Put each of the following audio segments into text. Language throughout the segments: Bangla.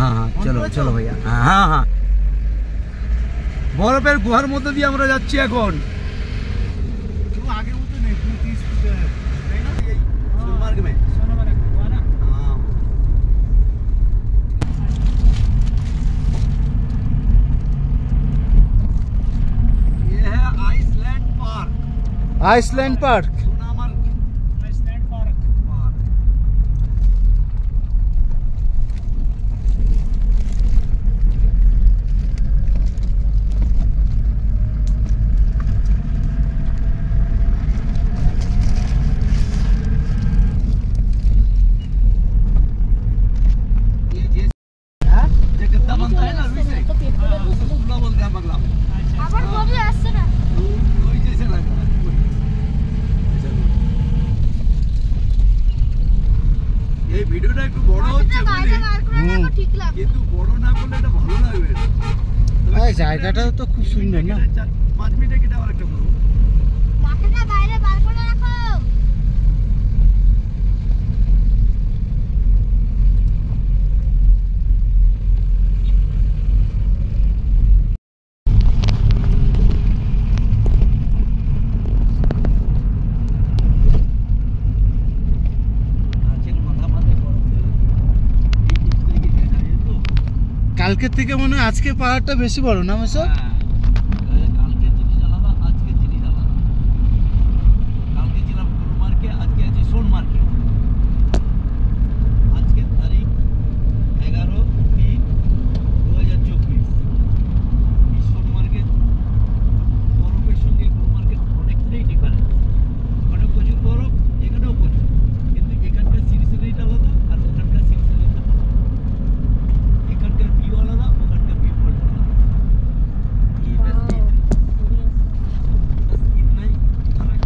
হ্যাঁ হ্যাঁ চলো চলো ভাইয়া। হ্যাঁ হ্যাঁ বরফের গুহার মধ্যে দিয়ে আমরা যাচ্ছি এখন। Iceland park. आइसलैंड पार्क ये गद्दा बनता है ना अभी से रसगुल्ला बोलते हैं बंगला में। আবার ববি আসছে না ওই जैसे लग रहा है। এই ভিডিওটা একটু বড় হচ্ছে কিন্তু বড় না করলে এটা ভালো লাগবে না। এই জায়গাটা তো খুব সুন্দর না। 5 মিনিটে কেটে আবার একটা করব। মাথাটা বাইরে বার করে রাখো। কালকে থেকে মনে হয় আজকে পাহাড়টা বেশি বড় না মেসো? কালকে জিনিস আলাদা, আজকে জিনিস আলাদা। কালকে ছিলাম গুলমার্গে, আজকে আছি সোনমার্গে। আজকের তারিখ 11/3/2024। এই সোনমার্গে বরফের সঙ্গে গুলমার্গের অনেকটাই ডিফারেন্স। ওখানে প্রচুর বরফ, এখানেও প্রচুর, কিন্তু এখানকার সিরিসিরিটা আলাদা আর ওখানকার সিরিসিরিটা আলাদা। এখানকার ভিউ আলাদা, ওখানকার ভিউ আলাদা। ये बस इतना ही फर्क।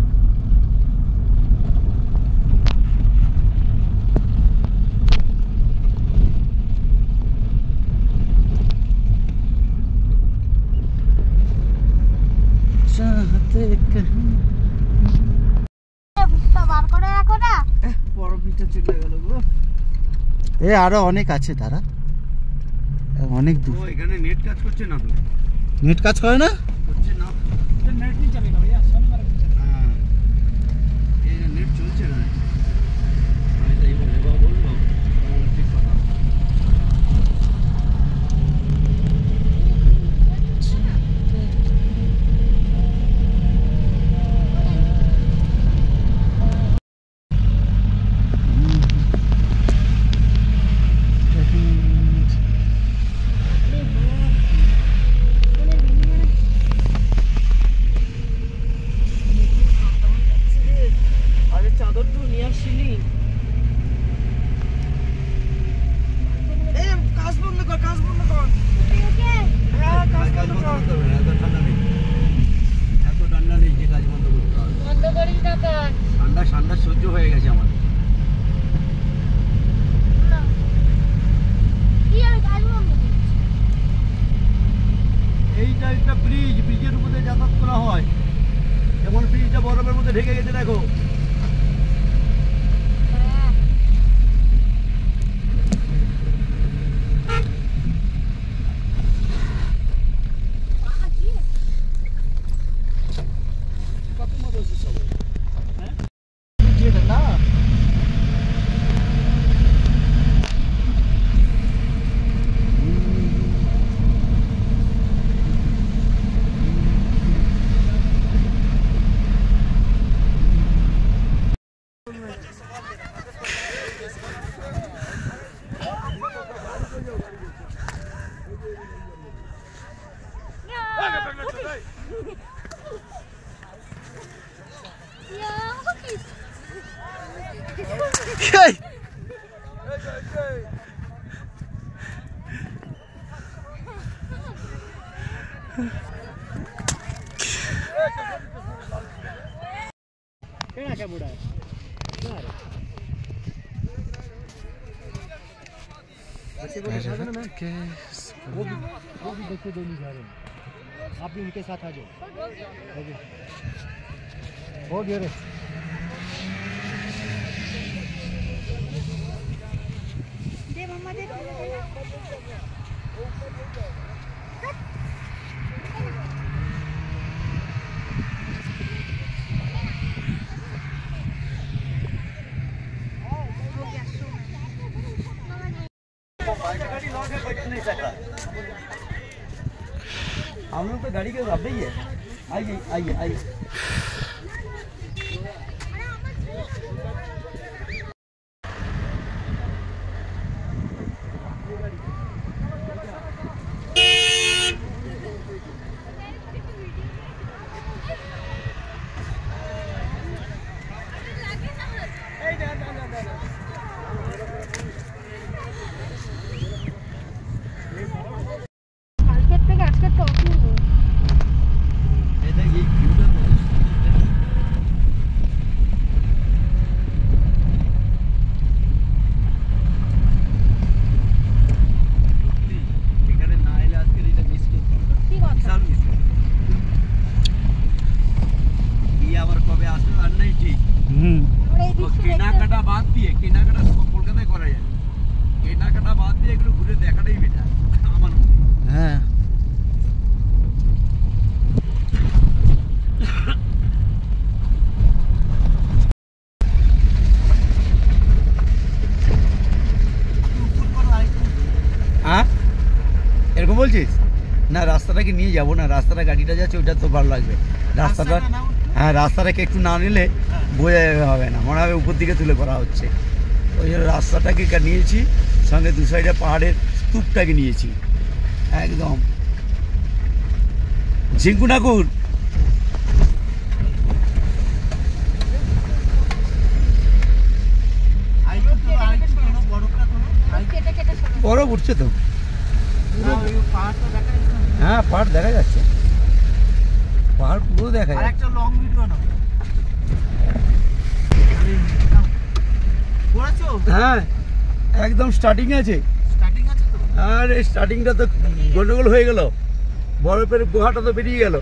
चाहते कहीं বুকটা বার করে রাখো না। বড় পিঠা চলে গেল গো। এ আরো অনেক আছে তারা, অনেক দূর। এখানে নেট কাজ করছে না তো? নেট কাজ করে না? করছে না, নেট नहीं चलेगा भैया। सोनमार्ग में चलेगा। हां ये नेट চলছে না। আমি তাই বলবো ঠিক কথা। ঠান্ডা সহ্য হয়ে গেছে আমার। এইটা একটা ব্রিজ, ব্রিজের উপরে যাতায়াত করা হয়। যেমন ব্রিজটা বরফের মধ্যে ঢেকে গেছে দেখো। क्या बुढ़ा है बच्चे को बिठा देना मैं वो भी बच्चे दोनों जा रहे हैं, आप भी उनके साथ आ जाओ। हो गया रे दे हम लोग तो गाड़ी के अब ही है। आइए आइए आइए। কেনাকাটা বাদ দিয়ে কেনাকাটা কলকাতায় করা যায়, কেনাকাটা বাদ দিয়ে এগুলো ঘুরে দেখাটাই বেটার আমার মনে। হ্যাঁ এরকম বলছিস না? রাস্তাটাকে নিয়ে যাবো না, রাস্তাটা গাড়িটা যাচ্ছে ওইটা তো ভালো লাগবে। রাস্তাটা হ্যাঁ রাস্তাটাকে একটু না নিলে বোঝা হবে না, মনে হবে উপর দিকে তুলে করা হচ্ছে। ওই জন্য রাস্তাটাকে নিয়েছি, সঙ্গে দু সাইডে পাহাড়ের স্তূপটাকে নিয়েছি একদম। ঝিঙ্কু ঠাকুর বরফ উঠছে তো, হ্যাঁ পাহাড় দেখা যাচ্ছে, পাহাড় পুরো দেখা যাচ্ছে। একটা লং ভিডিও না করেছো? হ্যাঁ একদম স্টার্টিং আছে, স্টার্টিং আছে তো। আর স্টার্টিংটা তো গন্ডগোল হয়ে গেল, বরফের গুহাটা তো বেরিয়ে গেল।